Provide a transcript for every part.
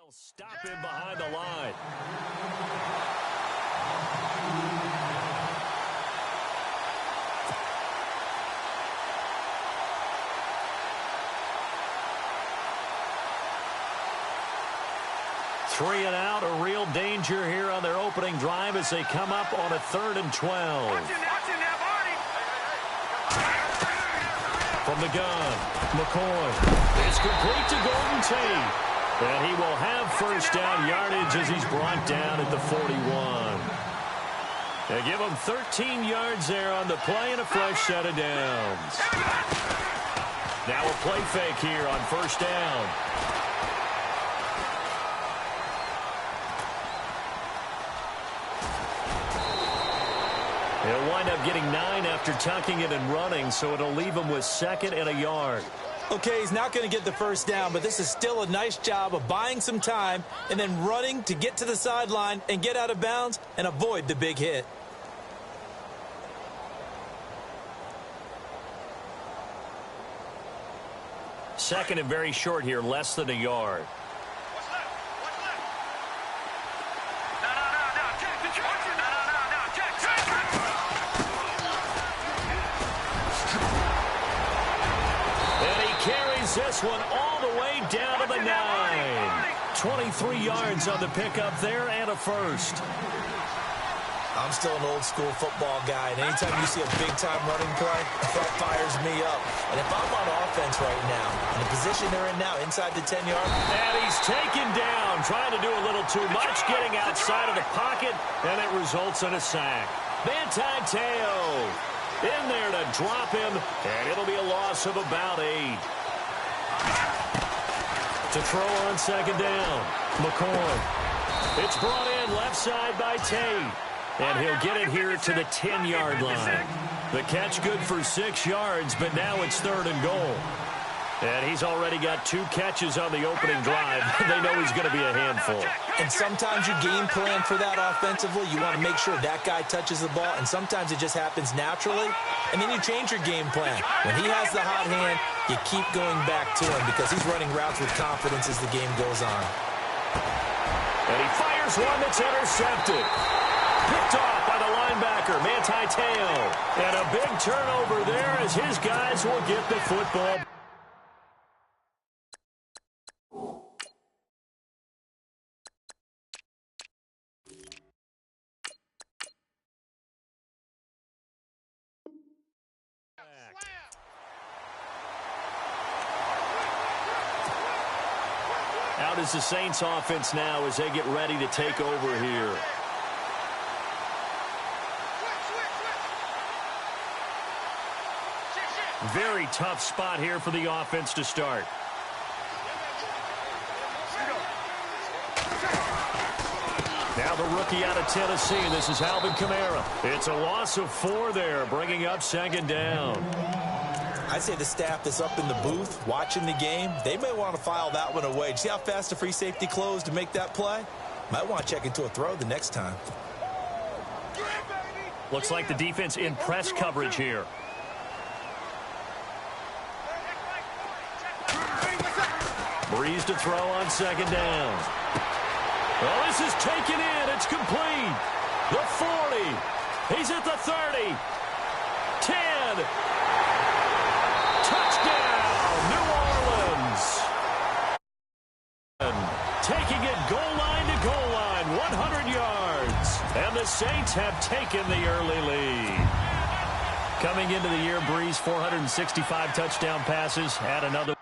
Stop him behind the line. Three and out, a real danger here on their opening drive as they come up on a 3rd and 12. From the gun, McCoy. It's complete to Golden Tate. And he will have first down yardage as he's brought down at the 41. They give him 13 yards there on the play and a fresh set of downs. Now a play fake here on first down. He'll wind up getting 9 after tucking it and running, so it'll leave him with 2nd and a yard. Okay, he's not going to get the first down, but this is still a nice job of buying some time and then running to get to the sideline and get out of bounds and avoid the big hit. Second and very short here, less than a yard. This one all the way down to the 9. 23 yards on the pickup there and a first. I'm still an old-school football guy, and anytime you see a big-time running play, that fires me up. And if I'm on offense right now, in the position they're in now, inside the 10-yard... And he's taken down, trying to do a little too much, getting outside of the pocket, and it results in a sack. Manti Te'o in there to drop him, and it'll be a loss of about 8. To throw on second down, McCoy. It's brought in left side by Tate. And he'll get it here to the 10-yard line. The catch good for 6 yards, but now it's 3rd and goal. And he's already got 2 catches on the opening drive. They know he's going to be a handful. And sometimes you game plan for that offensively. You want to make sure that guy touches the ball, and sometimes it just happens naturally. And then you change your game plan. When he has the hot hand, you keep going back to him because he's running routes with confidence as the game goes on. And he fires one that's intercepted. Picked off by the linebacker, Manti Te'o. And a big turnover there as his guys will get the football. Out is the Saints offense now as they get ready to take over here. Very tough spot here for the offense to start. Now the rookie out of Tennessee. This is Alvin Kamara. It's a loss of 4 there, bringing up second down. I'd say the staff that's up in the booth watching the game, they may want to file that one away. See how fast the free safety closed to make that play? Might want to check into a throw the next time. Looks like the defense in press coverage here. Breeze to throw on second down. Well, this is taken in. It's complete. The 40. He's at the 30. 10. Touchdown, New Orleans. Taking it goal line to goal line, 100 yards. And the Saints have taken the early lead. Coming into the year, Breeze, 465 touchdown passes. Add another.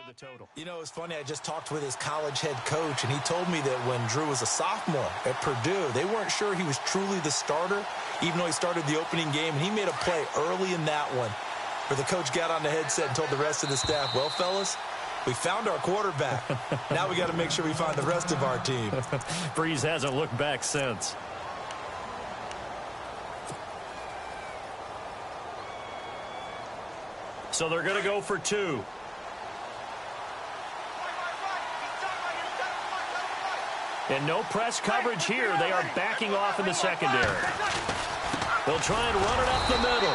The total. You know, it's funny. I just talked with his college head coach, and he told me that when Drew was a sophomore at Purdue, they weren't sure he was truly the starter, even though he started the opening game, and he made a play early in that one where the coach got on the headset and told the rest of the staff, well, fellas, we found our quarterback. Now we got to make sure we find the rest of our team. Breeze hasn't looked back since. So they're going to go for 2. And no press coverage here. They are backing off in the secondary. They'll try and run it up the middle.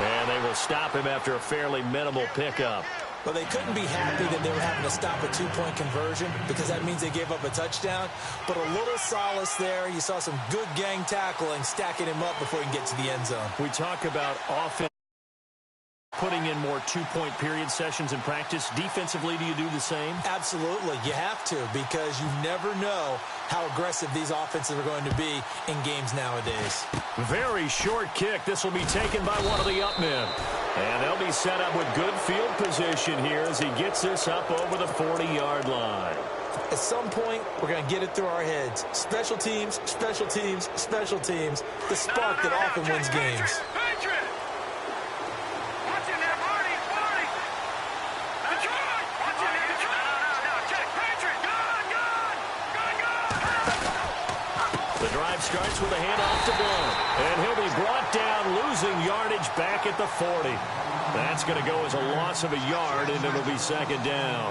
And they will stop him after a fairly minimal pickup. Well, they couldn't be happy that they were having to stop a 2-point conversion because that means they gave up a touchdown. But a little solace there. You saw some good gang tackling, stacking him up before he can get to the end zone. We talk about offense putting in more 2-point period sessions in practice. Defensively, do you do the same? Absolutely. You have to because you never know how aggressive these offenses are going to be in games nowadays. Very short kick. This will be taken by one of the up men. And they'll be set up with good field position here as he gets this up over the 40-yard line. At some point, we're going to get it through our heads. Special teams, special teams, special teams. The spark that often wins games. The drive starts with a handoff to Blunt. And he'll be brought down, losing yardage back at the 40. That's going to go as a loss of a yard, and it'll be second down.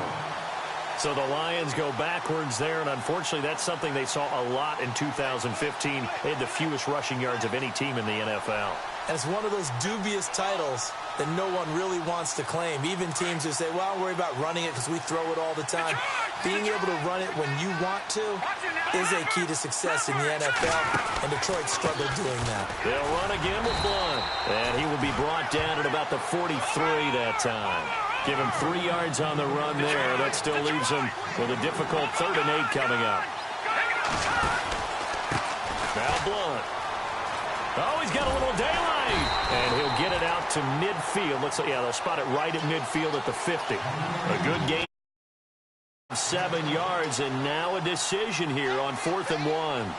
So the Lions go backwards there, and unfortunately that's something they saw a lot in 2015. They had the fewest rushing yards of any team in the NFL. And it's one of those dubious titles that no one really wants to claim. Even teams who say, well, I don't worry about running it because we throw it all the time. Being able to run it when you want to is a key to success in the NFL, and Detroit struggled doing that. They'll run again with Blunt, and he will be brought down at about the 43 that time. Give him 3 yards on the run there. That still leaves him with a difficult 3rd and 8 coming up. Now Blunt. Oh, he's got a little daylight. And he'll get it out to midfield. Looks like, yeah, they'll spot it right at midfield at the 50. A good game. 7 yards, and now a decision here on 4th and 1.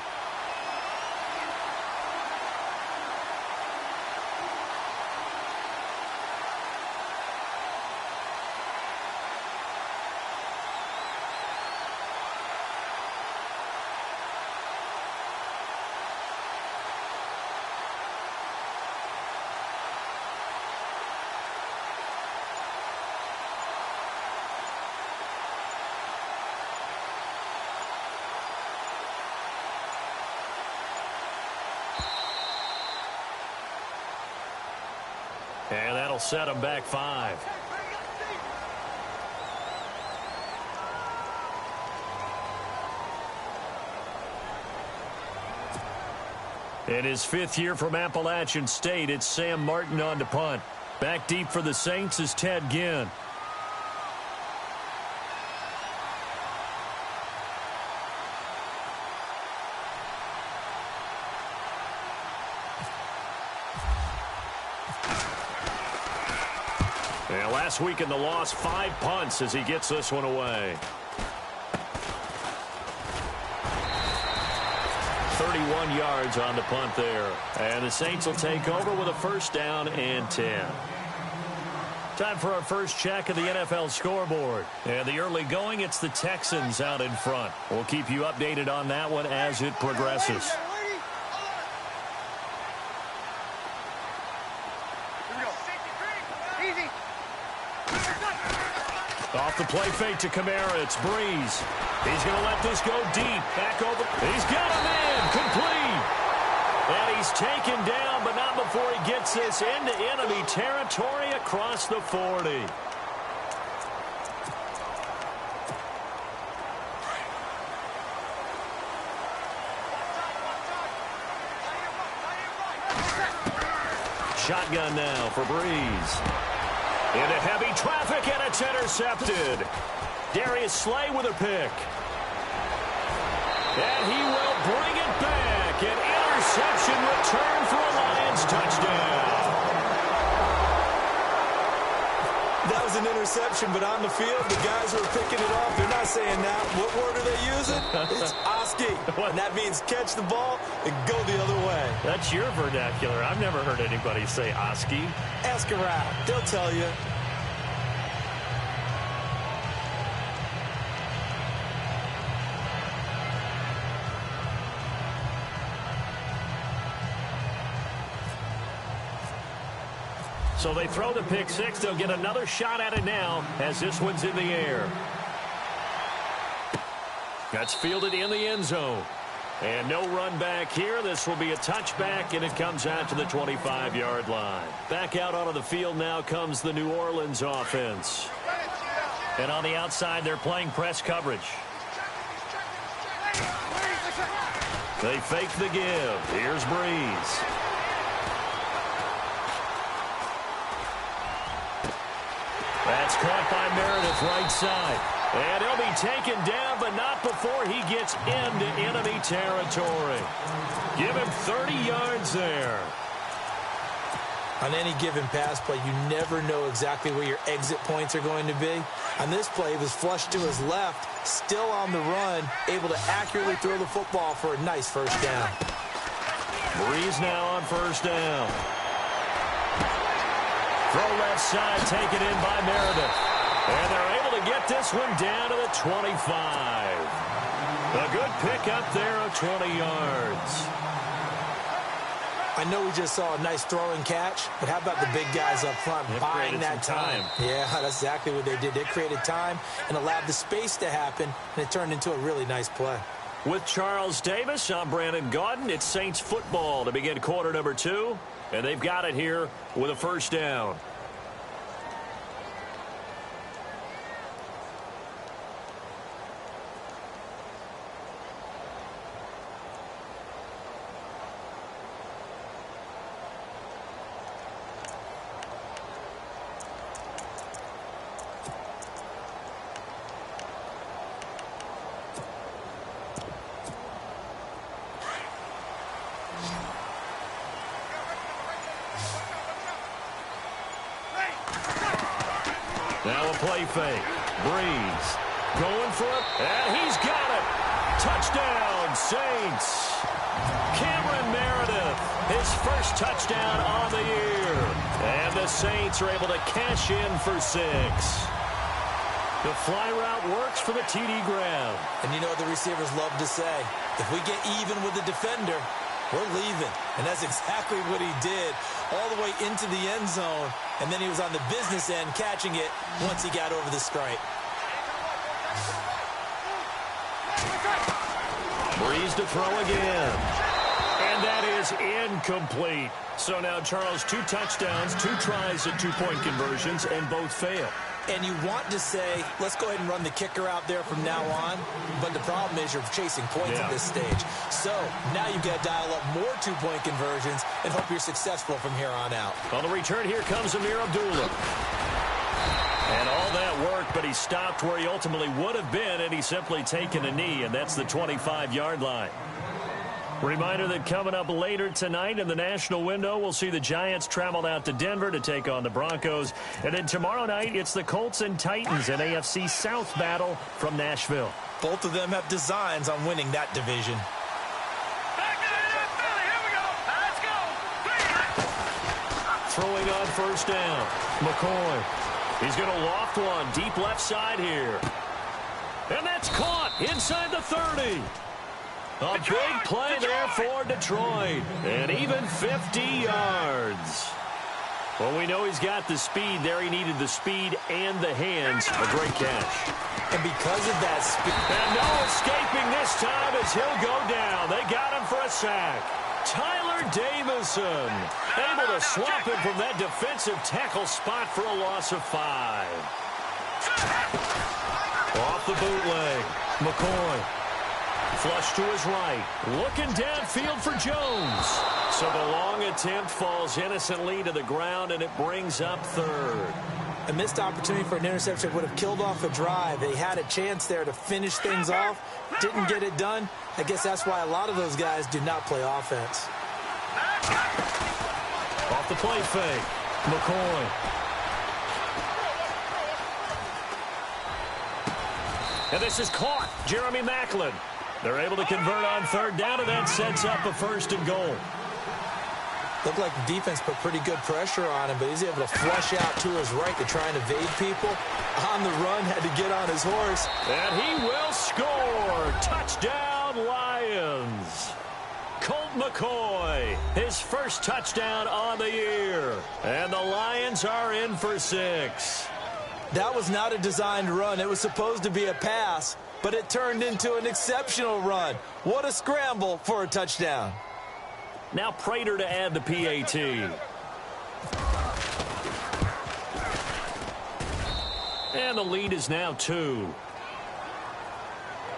And that'll set them back 5. In his 5th year from Appalachian State, it's Sam Martin on to punt. Back deep for the Saints is Ted Ginn. Last week in the loss, 5 punts as he gets this one away. 31 yards on the punt there. And the Saints will take over with a 1st down and 10. Time for our first check of the NFL scoreboard. And the early going, it's the Texans out in front. We'll keep you updated on that one as it progresses. Off the play fake to Kamara. It's Breeze. He's going to let this go deep. Back over. He's got a man. Complete. And he's taken down, but not before he gets this into enemy territory across the 40. Shotgun now for Breeze. Into heavy traffic, and it's intercepted. Darius Slay with a pick. And he will bring it back. An interception return for a Lions touchdown. That was an interception, but on the field, the guys who are picking it off, they're not saying that. What word are they using? It's Oski. And that means catch the ball and go the other way. That's your vernacular. I've never heard anybody say Oski. Ask around. They'll tell you. So they throw the pick six. They'll get another shot at it now as this one's in the air. That's fielded in the end zone. And no run back here. This will be a touchback, and it comes out to the 25-yard line. Back out onto the field now comes the New Orleans offense. And on the outside, they're playing press coverage. They fake the give. Here's Breeze. That's caught by Meredith right side. And he'll be taken down, but not before he gets into enemy territory. Give him 30 yards there. On any given pass play, you never know exactly where your exit points are going to be. On this play, he was flushed to his left, still on the run, able to accurately throw the football for a nice first down. Breeze now on first down. Throw left side, taken in by Meredith. And they're able to get this one down to the 25. A good pickup there of 20 yards. I know we just saw a nice throwing catch, but how about the big guys up front buying that time? Yeah, that's exactly what they did. They created time and allowed the space to happen, and it turned into a really nice play. With Charles Davis, I'm Brandon Gaudin. It's Saints football to begin quarter number 2, and they've got it here with a first down. Now a play fake. Breeze going for it, and he's got it. Touchdown, Saints. Cameron Meredith, his first touchdown on the year. And the Saints are able to cash in for 6. The fly route works for the TD grab. And you know what the receivers love to say? If we get even with the defender, we're leaving. And that's exactly what he did, all the way into the end zone. And then he was on the business end catching it once he got over the stripe. Breeze to throw again. And that is incomplete. So now Charles, 2 touchdowns, 2 tries at 2-point conversions, and both fail. And you want to say, let's go ahead and run the kicker out there from now on. But the problem is you're chasing points at this stage. So now you've got to dial up more 2-point conversions and hope you're successful from here on out. On the return, here comes Amir Abdullah. And all that worked, but he stopped where he ultimately would have been, and he's simply taken a knee, and that's the 25-yard line. Reminder that coming up later tonight in the national window, we'll see the Giants travel out to Denver to take on the Broncos. And then tomorrow night, it's the Colts and Titans, an AFC South battle from Nashville. Both of them have designs on winning that division. Throwing on first down, McCoy. He's going to loft one deep left side here. And that's caught inside the 30. A big play there for Detroit. And even 50 yards. Well, we know he's got the speed there. He needed the speed and the hands. A great catch. And because of that speed. And no escaping this time as he'll go down. They got him for a sack. Tyler Davison able to swap him from that defensive tackle spot for a loss of 5. Off the bootleg. McCoy. Flush to his right. Looking downfield for Jones. So the long attempt falls innocently to the ground, and it brings up 3rd. A missed opportunity for an interception would have killed off a drive. They had a chance there to finish things off. Didn't get it done. I guess that's why a lot of those guys do not play offense. Off the play fake. McCoy. And this is caught. Jeremy Maclin. They're able to convert on 3rd down, and that sets up a 1st and goal. Looked like the defense put pretty good pressure on him, but he's able to flush out to his right to try and evade people. On the run, had to get on his horse. And he will score. Touchdown, Lions. Colt McCoy, his first touchdown on the year. And the Lions are in for 6. That was not a designed run. It was supposed to be a pass, but it turned into an exceptional run. What a scramble for a touchdown. Now Prater to add the PAT. And the lead is now 2.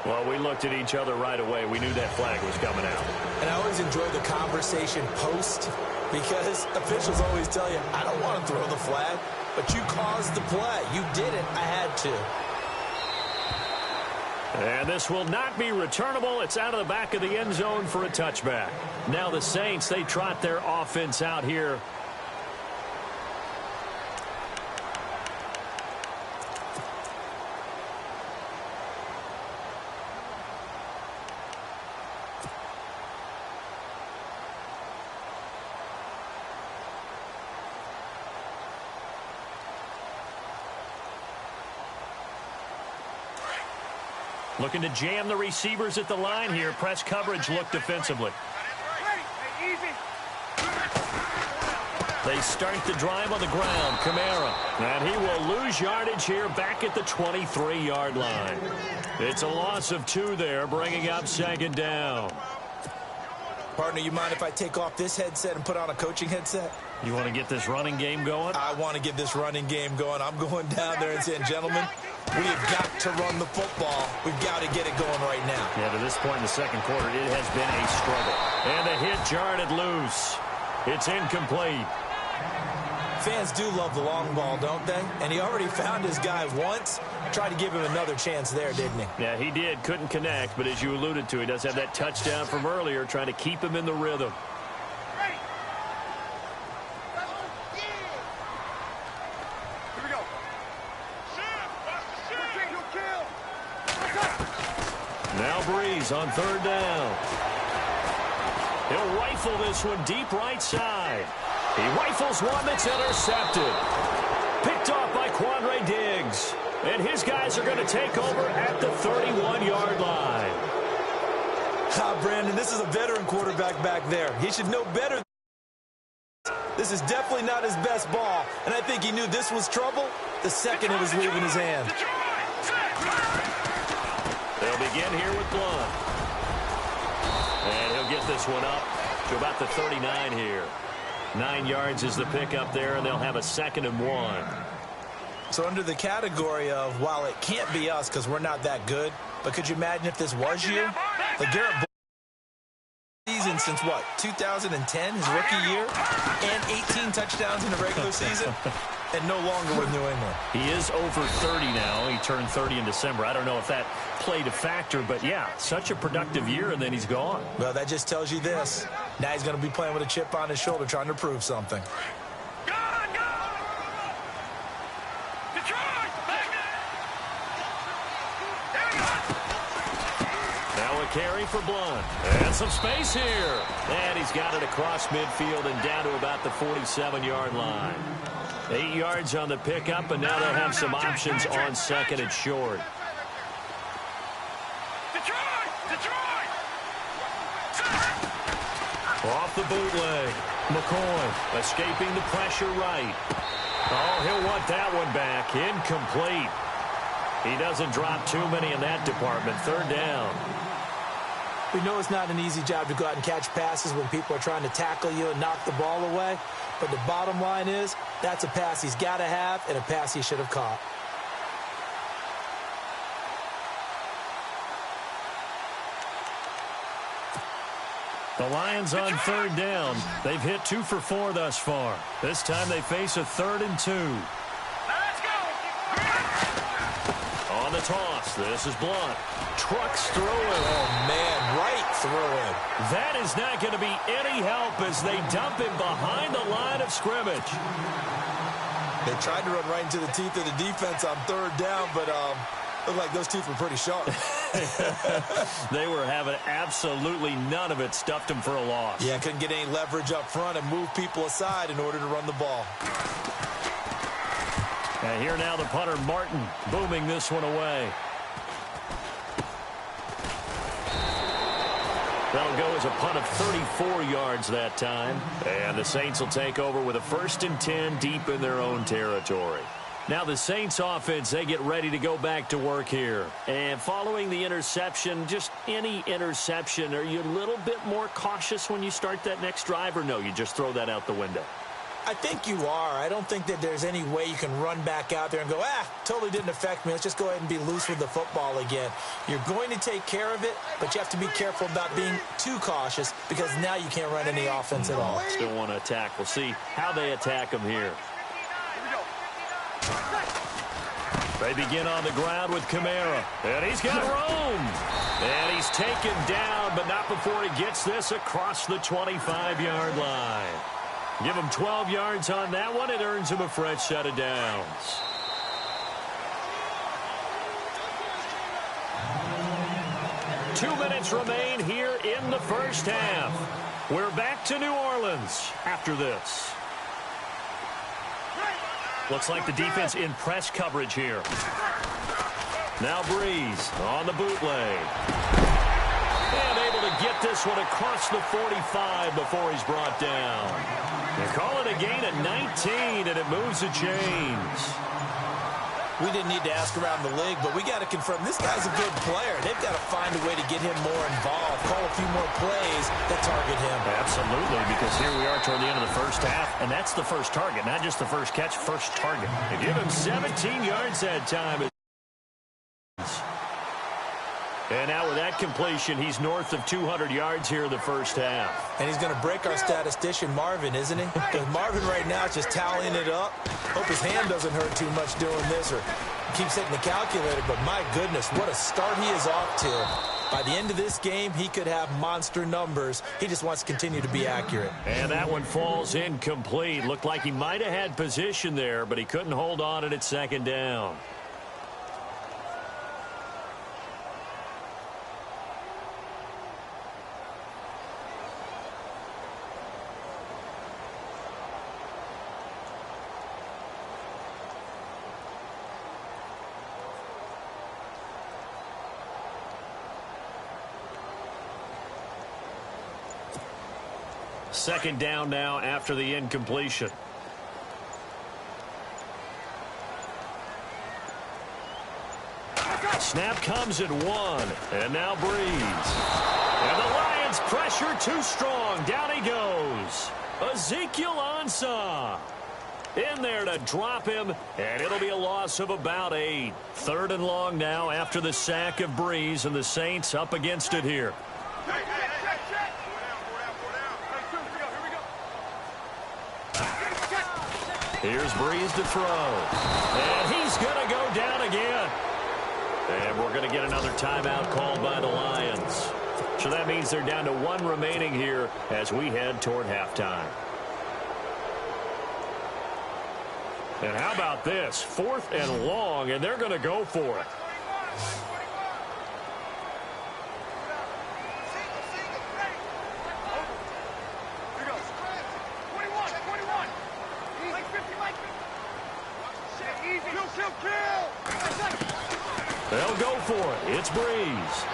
Well, we looked at each other right away. We knew that flag was coming out. And I always enjoy the conversation post because officials always tell you, I don't want to throw the flag, but you caused the play. You did it. I had to. And this will not be returnable. It's out of the back of the end zone for a touchback. Now the Saints, they trot their offense out here. Looking to jam the receivers at the line here. Press coverage look defensively. They start the drive on the ground. Kamara. And he will lose yardage here back at the 23-yard line. It's a loss of 2 there, bringing up 2nd down. Partner, you mind if I take off this headset and put on a coaching headset? You want to get this running game going? I want to get this running game going. I'm going down there and saying, gentlemen, we have got to run the football. We've got to get it going right now. Yeah, to this point in the second quarter, it has been a struggle. And the hit jarred it loose. It's incomplete. Fans do love the long ball, don't they? And he already found his guy once. Tried to give him another chance there, didn't he? Yeah, he did. Couldn't connect, but as you alluded to, he does have that touchdown from earlier, trying to keep him in the rhythm. Now Breeze on 3rd down. He'll rifle this one deep right side. He rifles one that's intercepted. Picked off by Quandre Diggs. And his guys are going to take over at the 31-yard line. Brandon, this is a veteran quarterback back there. He should know better. This is definitely not his best ball. And I think he knew this was trouble the second it was leaving his hand. They'll begin here with Blunt. And he'll get this one up to about the 39 here. 9 yards is the pickup there, and they'll have a 2nd and 1. So under the category of, while it can't be us because we're not that good, but could you imagine if this was you? Like Garrett season since what, 2010, his rookie year, and 18 touchdowns in the regular season, and no longer with New England. He is over 30 now. He turned 30 in December. I don't know if that played a factor, but yeah, such a productive year, and then he's gone. Well, that just tells you this. Now he's going to be playing with a chip on his shoulder trying to prove something. Carry for Blunt. And some space here. And he's got it across midfield and down to about the 47-yard line. 8 yards on the pickup, and now they'll have some options on 2nd and short. Off the bootleg. McCoy escaping the pressure right. Oh, he'll want that one back. Incomplete. He doesn't drop too many in that department. 3rd down. We know it's not an easy job to go out and catch passes when people are trying to tackle you and knock the ball away. But the bottom line is, that's a pass he's got to have and a pass he should have caught. The Lions on 3rd down. They've hit 2 for 4 thus far. This time they face a 3rd and 2. Let's go. On the toss, this is Blunt. Trucks through it. Oh, man, right through it. That is not going to be any help as they dump him behind the line of scrimmage. They tried to run right into the teeth of the defense on 3rd down, but looked like those teeth were pretty sharp. They were having absolutely none of it. Stuffed him for a loss. Yeah, couldn't get any leverage up front and move people aside in order to run the ball. And here now the punter, Martin, booming this one away. That'll go as a punt of 34 yards that time. And the Saints will take over with a 1st and 10 deep in their own territory. Now the Saints offense, they get ready to go back to work here. And following the interception, just any interception, are you a little bit more cautious when you start that next drive, or no, you just throw that out the window? I think you are. I don't think that there's any way you can run back out there and go, totally didn't affect me. Let's just go ahead and be loose with the football again. You're going to take care of it, but you have to be careful about being too cautious because now you can't run any offense at all. Still want to attack. We'll see how they attack them here. They begin on the ground with Kamara. And he's got room. And he's taken down, but not before he gets this across the 25-yard line. Give him 12 yards on that one. It earns him a fresh set of downs. Two minutes remain here in the first half. We're back to New Orleans after this. Looks like the defense in press coverage here. Now Breeze on the bootleg. And able to get this one across the 45 before he's brought down. They call it a gain of 19, and it moves the chains. We didn't need to ask around the league, but we got to confirm this guy's a good player. They've got to find a way to get him more involved, call a few more plays that target him. Absolutely, because here we are toward the end of the first half, and that's the first target, not just the first catch, first target. They give him 17 yards that time. And now with that completion, he's north of 200 yards here in the first half. And he's going to break our statistician, Marvin, isn't he? Because Marvin right now is just tallying it up. Hope his hand doesn't hurt too much doing this or keeps hitting the calculator. But my goodness, what a start he is off to. By the end of this game, he could have monster numbers. He just wants to continue to be accurate. And that one falls incomplete. Looked like he might have had position there, but he couldn't hold on at its second down. Second down now after the incompletion. Snap comes at 1. And now Breeze. And the Lions pressure too strong. Down he goes. Ezekiel Ansah in there to drop him. And it'll be a loss of about 8. 3rd and long now after the sack of Breeze. And the Saints up against it here. Here's Breeze to throw. And he's going to go down again. And we're going to get another timeout called by the Lions. So that means they're down to 1 remaining here as we head toward halftime. And how about this? 4th and long, and they're going to go for it. They'll go for it. It's Breeze.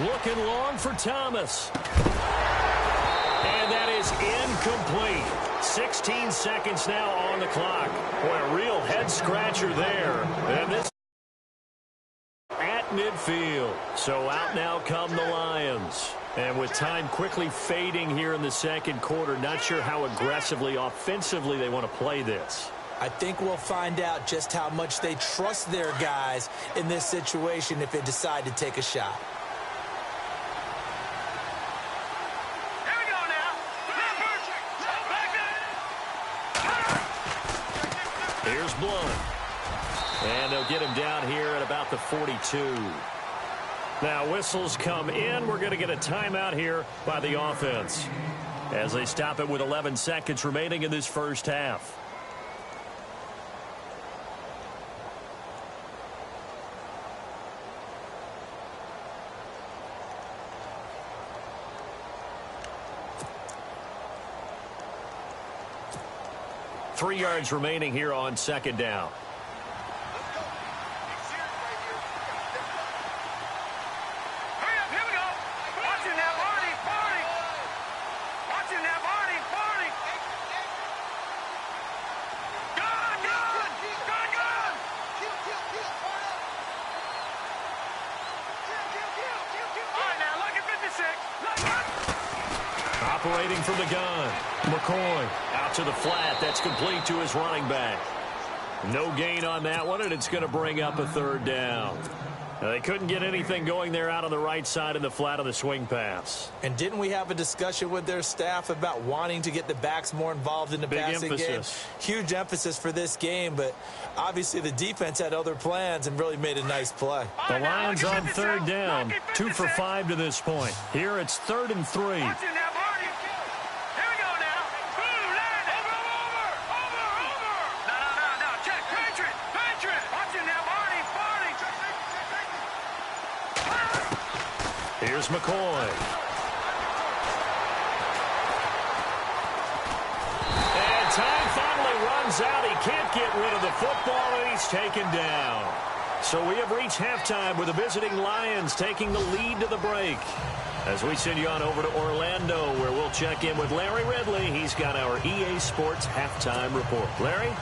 Looking long for Thomas. And that is incomplete. 16 seconds now on the clock. Boy, a real head-scratcher there. And this at midfield. So out now come the Lions. And with time quickly fading here in the second quarter, not sure how aggressively, offensively they want to play this. I think we'll find out just how much they trust their guys in this situation if they decide to take a shot. Here we go now. Here's Blunt. And they'll get him down here at about the 42. Now whistles come in. We're going to get a timeout here by the offense as they stop it with 11 seconds remaining in this first half. Three yards remaining here on second down. Separating from the gun. McCoy out to the flat. That's complete to his running back. No gain on that one, and it's going to bring up a third down. Now, they couldn't get anything going there out on the right side of the flat of the swing pass. And didn't we have a discussion with their staff about wanting to get the backs more involved in the passing game? Huge emphasis for this game, but obviously the defense had other plans and really made a nice play. The Lions on third down, 2 for 5 to this point. Here it's 3rd and 3. Here's McCoy. And time finally runs out. He can't get rid of the football, and he's taken down. So we have reached halftime with the visiting Lions taking the lead to the break. As we send you on over to Orlando, where we'll check in with Larry Ridley. He's got our EA Sports halftime report. Larry?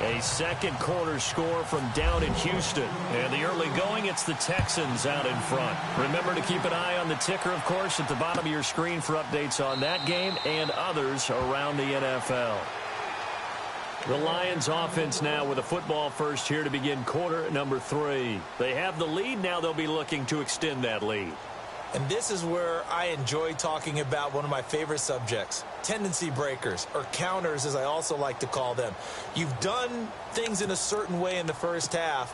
A second quarter score from down in Houston. And the early going, it's the Texans out in front. Remember to keep an eye on the ticker, of course, at the bottom of your screen for updates on that game and others around the NFL. The Lions offense now with a football first here to begin quarter number 3. They have the lead. Now they'll be looking to extend that lead. And this is where I enjoy talking about one of my favorite subjects, tendency breakers, or counters as I also like to call them. You've done things in a certain way in the first half,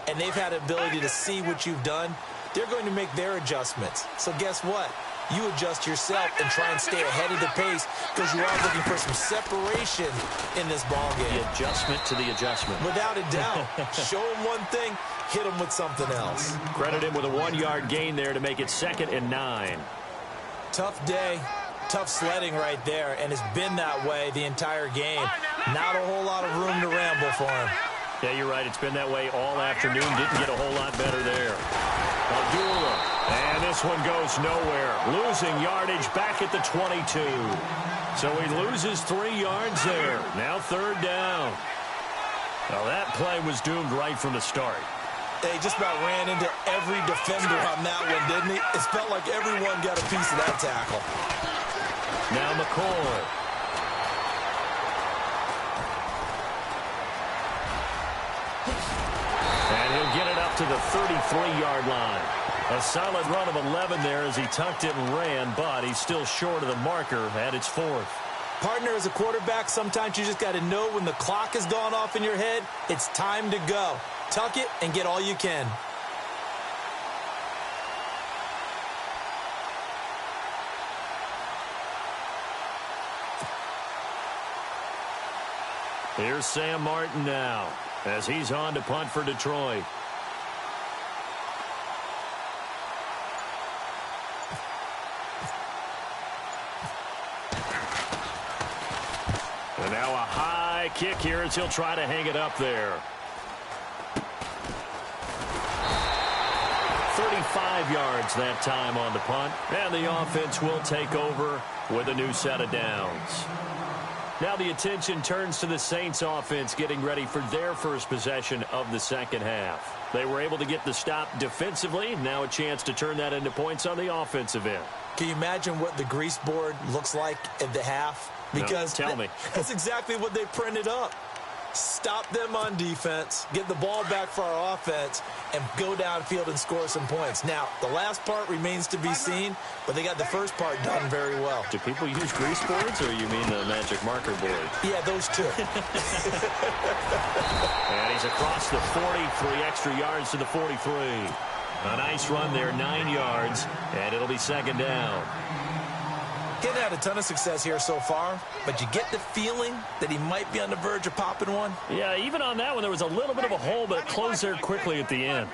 and they've had the ability to see what you've done. They're going to make their adjustments. So guess what? You adjust yourself and try and stay ahead of the pace because you are looking for some separation in this ball game. The adjustment to the adjustment. Without a doubt. Show them one thing, hit them with something else. Credit him with a 1-yard gain there to make it 2nd and 9. Tough day, tough sledding right there, and it's been that way the entire game. Not a whole lot of room to ramble for him. Yeah, you're right. It's been that way all afternoon. Didn't get a whole lot better there. Abdullah. And this one goes nowhere. Losing yardage back at the 22. So he loses 3 yards there. Now 3rd down. Well, that play was doomed right from the start. They just about ran into every defender on that one, didn't he? It felt like everyone got a piece of that tackle. Now McCoy. And he'll get it up to the 33-yard line. A solid run of 11 there as he tucked it and ran, but he's still short of the marker at its 4th. Partner, as a quarterback, sometimes you just got to know when the clock has gone off in your head, it's time to go. Tuck it and get all you can. Here's Sam Martin now as he's on to punt for Detroit. And now a high kick here as he'll try to hang it up there. 35 yards that time on the punt. And the offense will take over with a new set of downs. Now the attention turns to the Saints offense getting ready for their first possession of the second half. They were able to get the stop defensively. Now a chance to turn that into points on the offensive end. Can you imagine what the grease board looks like at the half? Because no, tell me. That's exactly what they printed up. Stop them on defense, get the ball back for our offense, and go downfield and score some points. Now, the last part remains to be seen, but they got the first part done very well. Do people use grease boards, or you mean the magic marker board? Yeah, those two. And he's across the 40, 3 extra yards to the 43. A nice run there, 9 yards, and it'll be 2nd down. Getting had a ton of success here so far, but you get the feeling that he might be on the verge of popping one. Yeah, even on that one, there was a little bit of a hole, but it closed there quickly at the end.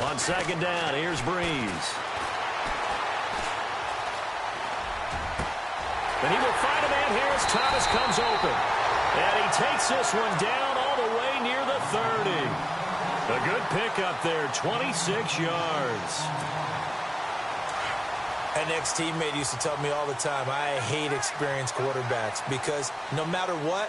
On 2nd down, here's Breeze. And he will find a man here as Thomas comes open. And he takes this one down all the way near the 30. A good pickup there, 26 yards. An ex-teammate used to tell me all the time, I hate experienced quarterbacks because no matter what,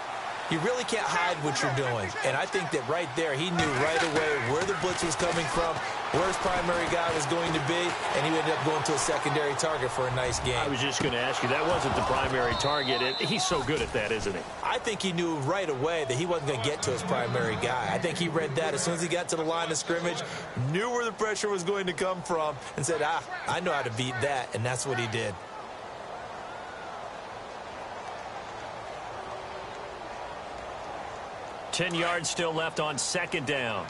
You really can't hide what you're doing. And I think that right there, he knew right away where the blitz was coming from, where his primary guy was going to be, and he ended up going to a secondary target for a nice game. I was just going to ask you, that wasn't the primary target. He's so good at that, isn't he? I think he knew right away that he wasn't going to get to his primary guy. I think he read that as soon as he got to the line of scrimmage, knew where the pressure was going to come from, and said, I know how to beat that, and that's what he did. Ten yards still left on second down.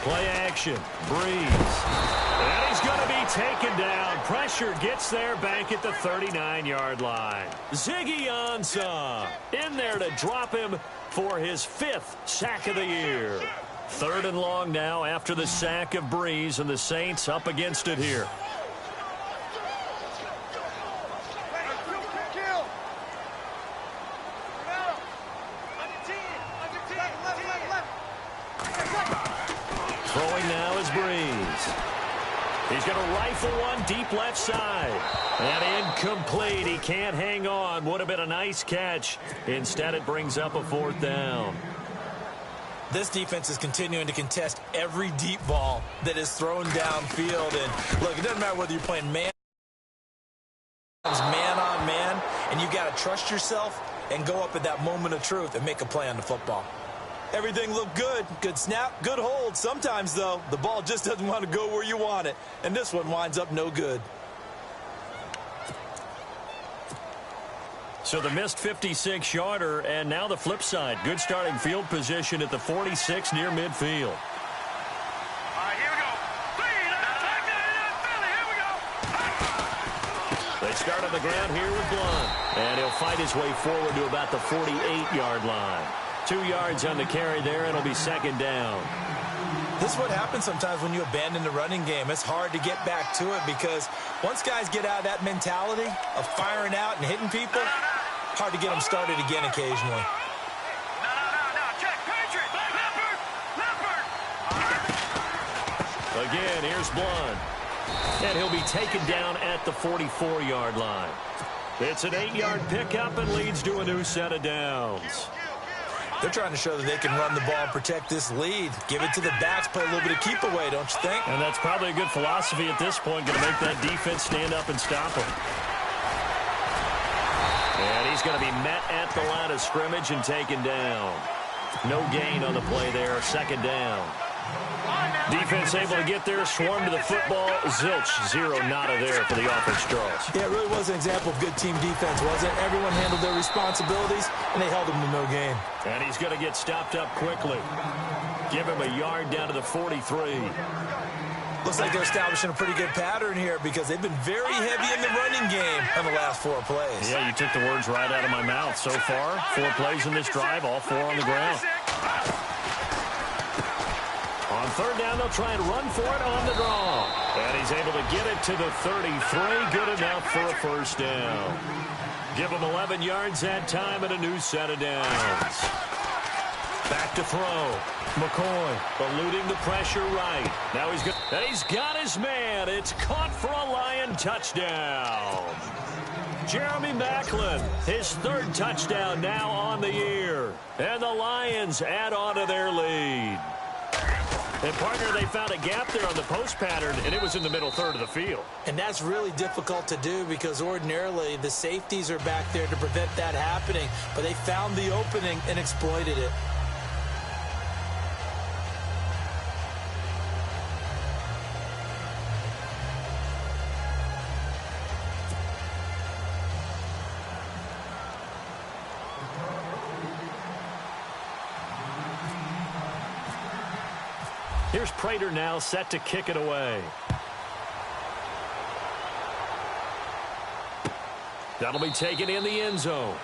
Play action. Breeze. And he's going to be taken down. Pressure gets there back at the 39-yard line. Ziggy Ansah in there to drop him for his 5th sack of the year. 3rd and long now after the sack of Breeze, and the Saints up against it here. Throwing now is Breeze. He's going to rifle one deep left side. And incomplete. He can't hang on. Would have been a nice catch. Instead, it brings up a 4th down. This defense is continuing to contest every deep ball that is thrown downfield. And, look, it doesn't matter whether you're playing man on man, and you got to trust yourself and go up at that moment of truth and make a play on the football. Everything looked good. Good snap, good hold. Sometimes, though, the ball just doesn't want to go where you want it. And this one winds up no good. So the missed 56-yarder, and now the flip side. Good starting field position at the 46 near midfield. They start on the ground here with Blunt. And he'll fight his way forward to about the 48-yard line. 2 yards on the carry there, and it'll be second down. This is what happens sometimes when you abandon the running game. It's hard to get back to it because once guys get out of that mentality of firing out and hitting people, hard to get them started again occasionally. Again, here's Blunt. And he'll be taken down at the 44-yard line. It's an 8-yard pickup and leads to a new set of downs. They're trying to show that they can run the ball and protect this lead. Give it to the backs, play a little bit of keep away, don't you think? And that's probably a good philosophy at this point, going to make that defense stand up and stop him. And he's going to be met at the line of scrimmage and taken down. No gain on the play there, second down. Defense able to get there, swarm to the football. Zilch, 0 nada there for the offense draws. Yeah, it really was an example of good team defense, wasn't it? Everyone handled their responsibilities, and they held them to no gain. And he's going to get stopped up quickly. Give him a yard down to the 43. Looks like they're establishing a pretty good pattern here because they've been very heavy in the running game on the last 4 plays. Yeah, you took the words right out of my mouth. So far, 4 plays in this drive, all 4 on the ground. On third down, they'll try and run for it on the draw. And he's able to get it to the 33. Good enough for a first down. Give him 11 yards that time and a new set of downs. Back to throw. McCoy eluding the pressure right. Now he's got his man. It's caught for a Lion touchdown. Jeremy Maclin, his 3rd touchdown now on the year. And the Lions add on to their lead. And, partner, they found a gap there on the post pattern, and it was in the middle third of the field. And that's really difficult to do because ordinarily the safeties are back there to prevent that happening. But they found the opening and exploited it. Here's Prater now set to kick it away. That'll be taken in the end zone.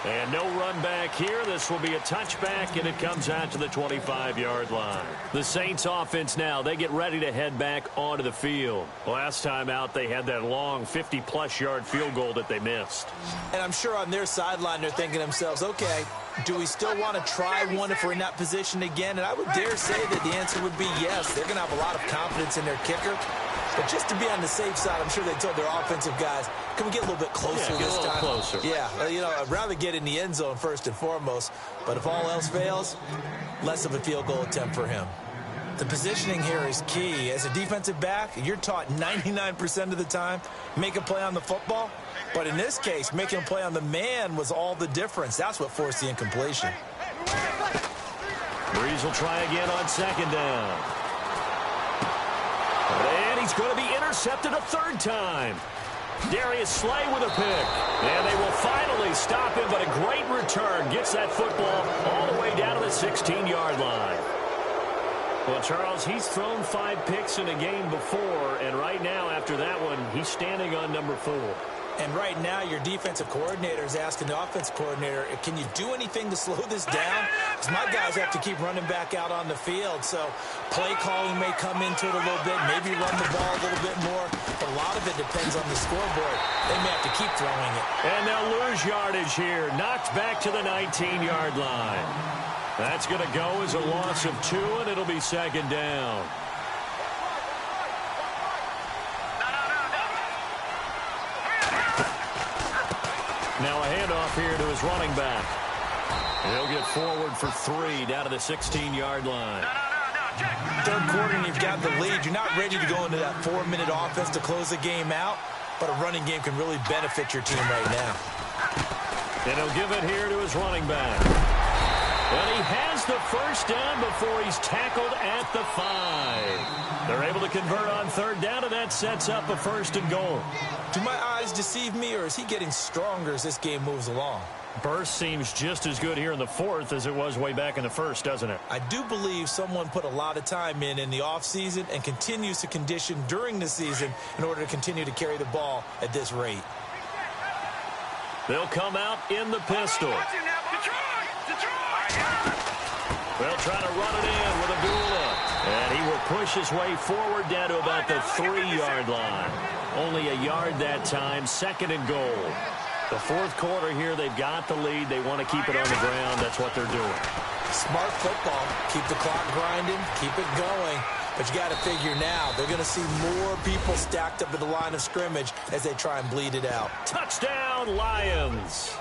And no run back here. This will be a touchback, and it comes out to the 25-yard line. The Saints offense now, they get ready to head back onto the field. Last time out, they had that long 50-plus yard field goal that they missed. And I'm sure on their sideline, they're thinking to themselves, okay, do we still want to try one if we're in that position again? And I would dare say that the answer would be yes. They're going to have a lot of confidence in their kicker. But just to be on the safe side, I'm sure they told their offensive guys, can we get a little bit closer get this a little time? closer. Yeah, you know, I'd rather get in the end zone first and foremost. But if all else fails, less of a field goal attempt for him. The positioning here is key. As a defensive back, you're taught 99% of the time, make a play on the football. But in this case, making a play on the man was all the difference. That's what forced the incompletion. Breeze will try again on second down. And he's going to be intercepted a third time. Darius Slay with a pick. And they will finally stop him, but a great return. Gets that football all the way down to the 16-yard line. Well, Charles, he's thrown 5 picks in a game before, and right now, after that one, he's standing on number 4. And right now, your defensive coordinator is asking the offensive coordinator, can you do anything to slow this down? Because my guys have to keep running back out on the field. So play calling may come into it a little bit, maybe run the ball a little bit more. But a lot of it depends on the scoreboard. They may have to keep throwing it. And they'll lose yardage here. Knocked back to the 19-yard line. That's going to go as a loss of 2, and it'll be second down. Now a handoff here to his running back. He'll get forward for 3 down to the 16-yard line. Third quarter, and you've got the lead. You're not ready to go into that 4-minute offense to close the game out, but a running game can really benefit your team right now. And he'll give it here to his running back. And he has the first down before he's tackled at the 5. They're able to convert on third down, and that sets up a 1st and goal. Do my eyes deceive me, or is he getting stronger as this game moves along? Burst seems just as good here in the 4th as it was way back in the 1st, doesn't it? I do believe someone put a lot of time in the offseason and continues to condition during the season in order to continue to carry the ball at this rate. They'll come out in the pistol. They'll try to run it in with Abdullah. And he will push his way forward down to about the 3-yard line. Only a yard that time, 2nd and goal. The 4th quarter here, they've got the lead. They want to keep it on the ground. That's what they're doing. Smart football. Keep the clock grinding. Keep it going. But you got to figure now, they're going to see more people stacked up at the line of scrimmage as they try and bleed it out. Touchdown, Lions.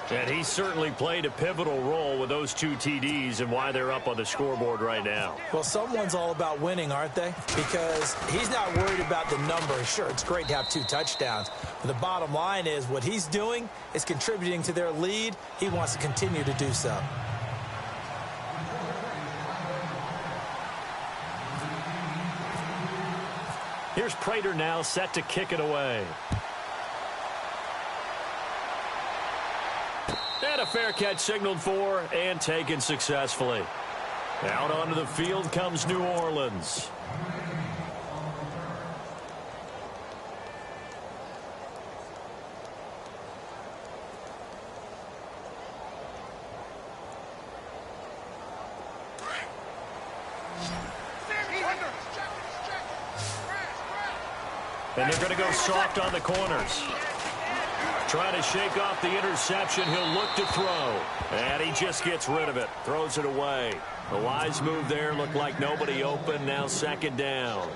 And he certainly played a pivotal role with those 2 TDs and why they're up on the scoreboard right now. Well, someone's all about winning, aren't they? Because he's not worried about the number. Sure, it's great to have 2 touchdowns. But the bottom line is what he's doing is contributing to their lead. He wants to continue to do so. Here's Prater now set to kick it away. And a fair catch signaled for and taken successfully. Out onto the field comes New Orleans. And they're going to go soft on the corners. Trying to shake off the interception. He'll look to throw. And he just gets rid of it. Throws it away. The wise move there. Looked like nobody open. Now 2nd down.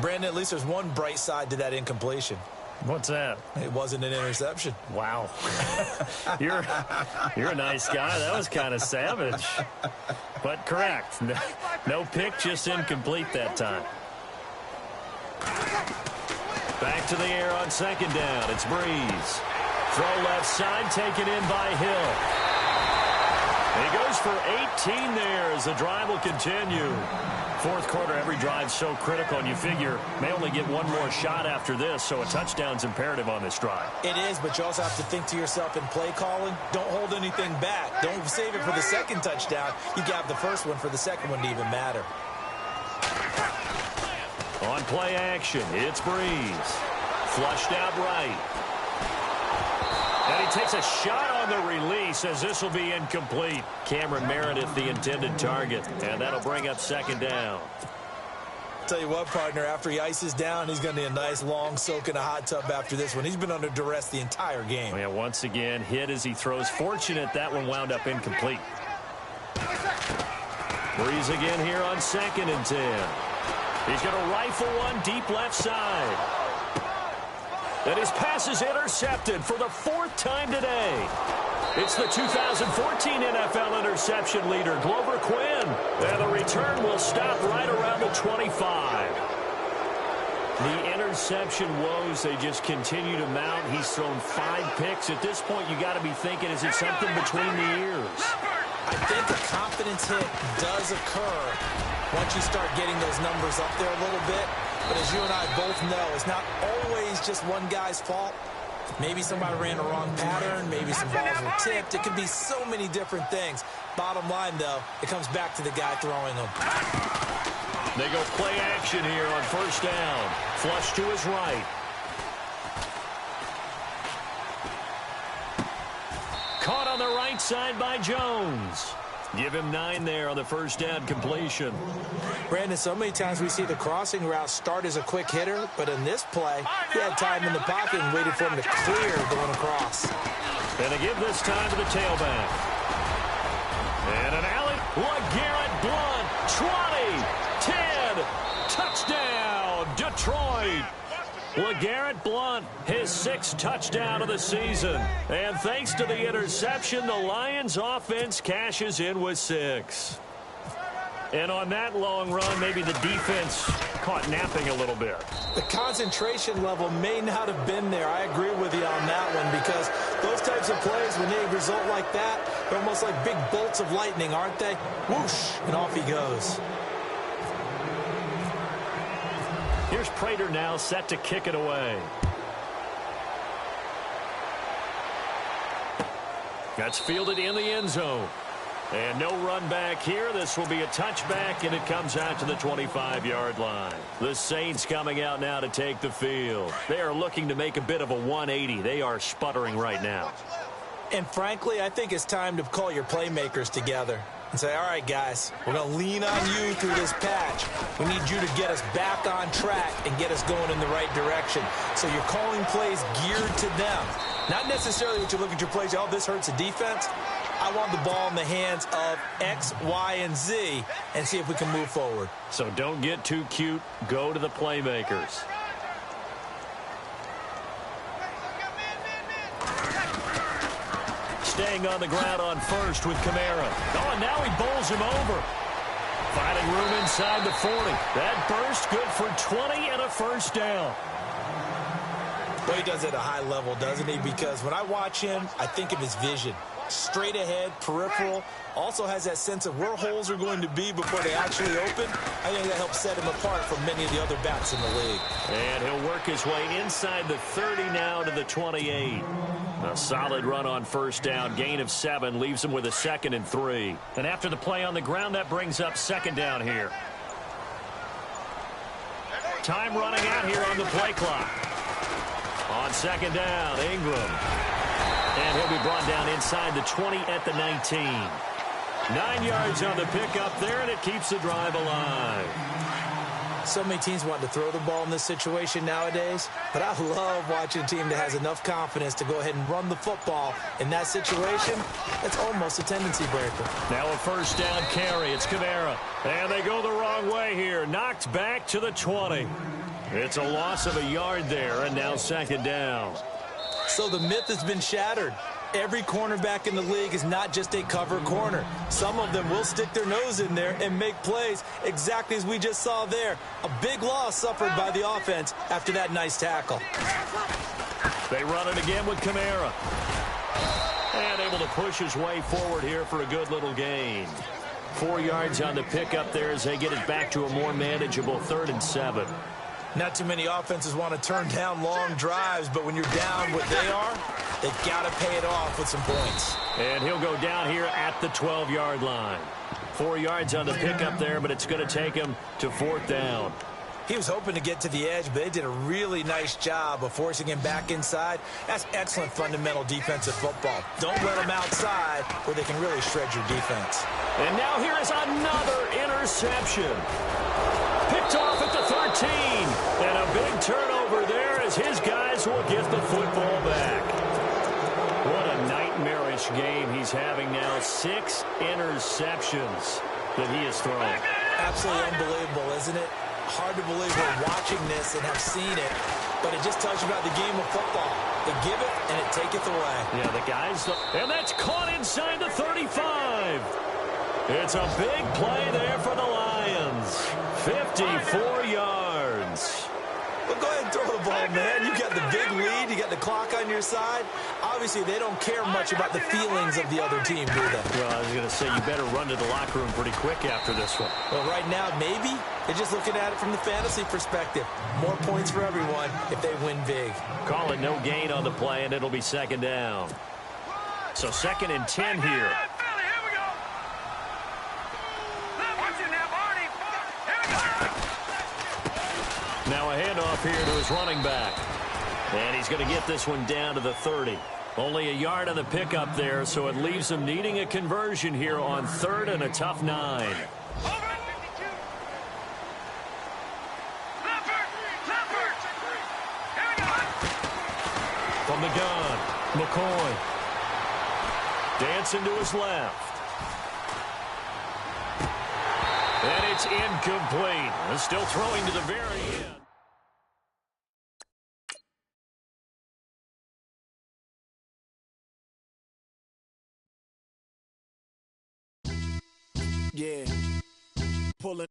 Brandon, at least there's one bright side to that incompletion. What's that? It wasn't an interception. Wow. You're a nice guy. That was kind of savage. But correct. No pick, just incomplete that time. Back to the air on 2nd down. It's Breeze. Throw left side, taken in by Hill. And he goes for 18 there as the drive will continue. 4th quarter, every drive's so critical, and you figure may only get one more shot after this, so a touchdown's imperative on this drive. It is, but you also have to think to yourself in play calling, don't hold anything back. Don't save it for the 2nd touchdown. You got the 1st one for the 2nd one to even matter. On play action, it's Breeze. Flushed out right. And he takes a shot on the release as this will be incomplete. Cameron Meredith, the intended target. And that'll bring up 2nd down. Tell you what, partner, after he ices down, he's going to need a nice long soak in a hot tub after this one. He's been under duress the entire game. Yeah, once again, hit as he throws. Fortunate that one wound up incomplete. Breeze again here on 2nd and 10. He's going to rifle one deep left side. And his pass is intercepted for the fourth time today. It's the 2014 NFL interception leader, Glover Quinn. And the return will stop right around the 25. The interception woes, they just continue to mount. He's thrown 5 picks. At this point, you got to be thinking, is it something between the ears? I think a confidence hit does occur once you start getting those numbers up there a little bit. But as you and I both know, it's not always just one guy's fault. Maybe somebody ran the wrong pattern. Maybe some balls were tipped. It could be so many different things. Bottom line, though, it comes back to the guy throwing them. They go play action here on first down. Flush to his right. Caught on the right side by Jones. Give him 9 there on the first down completion. Brandon, so many times we see the crossing route start as a quick hitter, but in this play, he had time in the pocket and waited for him to clear going across. And they give this time to the tailback. And an alley. LeGarrette Blount, 20, 10, touchdown, Detroit. LeGarrette Blount, his 6th touchdown of the season. And thanks to the interception, the Lions offense cashes in with 6. And on that long run, maybe the defense caught napping a little bit. The concentration level may not have been there. I agree with you on that one, because those types of plays, when they result like that, they're almost like big bolts of lightning, aren't they? Whoosh, and off he goes. Here's Prater now set to kick it away. That's fielded in the end zone. And no run back here. This will be a touchback, and it comes out to the 25-yard line. The Saints coming out now to take the field. They are looking to make a bit of a 180. They are sputtering right now. And frankly, I think it's time to call your playmakers together and say, all right, guys, we're going to lean on you through this patch. We need you to get us back on track and get us going in the right direction. So you're calling plays geared to them. Not necessarily what you look at your plays, oh, this hurts the defense. I want the ball in the hands of X, Y, and Z and see if we can move forward. So don't get too cute. Go to the playmakers. Staying on the ground on first with Kamara. Oh, and now he bowls him over. Finding room inside the 40. That burst good for 20 and a first down. Well, he does it at a high level, doesn't he? Because when I watch him, I think of his vision. Straight ahead, peripheral. Also has that sense of where holes are going to be before they actually open. I think that helps set him apart from many of the other backs in the league. And he'll work his way inside the 30 now to the 28. A solid run on first down. Gain of 7 leaves him with a 2nd and 3. And after the play on the ground, that brings up 2nd down here. Time running out here on the play clock. On 2nd down, Ingram. And he'll be brought down inside the 20 at the 19. 9 yards on the pickup there, and it keeps the drive alive. So many teams want to throw the ball in this situation nowadays, but I love watching a team that has enough confidence to go ahead and run the football. In that situation, it's almost a tendency breaker. Now a first down carry. It's Kamara. And they go the wrong way here. Knocked back to the 20. It's a loss of a yard there, and now 2nd down. So the myth has been shattered. Every cornerback in the league is not just a cover corner. Some of them will stick their nose in there and make plays exactly as we just saw there. A big loss suffered by the offense after that nice tackle. They run it again with Kamara. And able to push his way forward here for a good little gain. 4 yards on the pickup there as they get it back to a more manageable 3rd and 7. Not too many offenses want to turn down long drives, but when you're down what they are, they've got to pay it off with some points. And he'll go down here at the 12-yard line. 4 yards on the pickup there, but it's going to take him to 4th down. He was hoping to get to the edge, but they did a really nice job of forcing him back inside. That's excellent fundamental defensive football. Don't let them outside where they can really shred your defense. And now here is another interception. Picked off at the 13. And a big turnover there as his guys will get the football back. What a nightmarish game he's having now. 6 interceptions that he has thrown. Absolutely unbelievable, isn't it? hard to believe we're watching this and have seen it, but it just tells you about the game of football. They give it, and it taketh away. Yeah, the guys, and that's caught inside the 35. It's a big play there for the Lions. 54 yards. Well, go ahead and throw the ball, man. You got the big lead. You got the clock on your side. Obviously, they don't care much about the feelings of the other team, do they? Well, I was going to say, you better run to the locker room pretty quick after this one. Well, right now, maybe. They're just looking at it from the fantasy perspective. More points for everyone if they win big. Call it no gain on the play, and it'll be second down. So 2nd and 10 here. Now a handoff here to his running back. And he's going to get this one down to the 30. Only a yard on the pickup there, so it leaves him needing a conversion here on 3rd and a tough 9. From the gun, McCoy. Dancing to his left. And it's incomplete. Still throwing to the very end. Yeah. Pulling.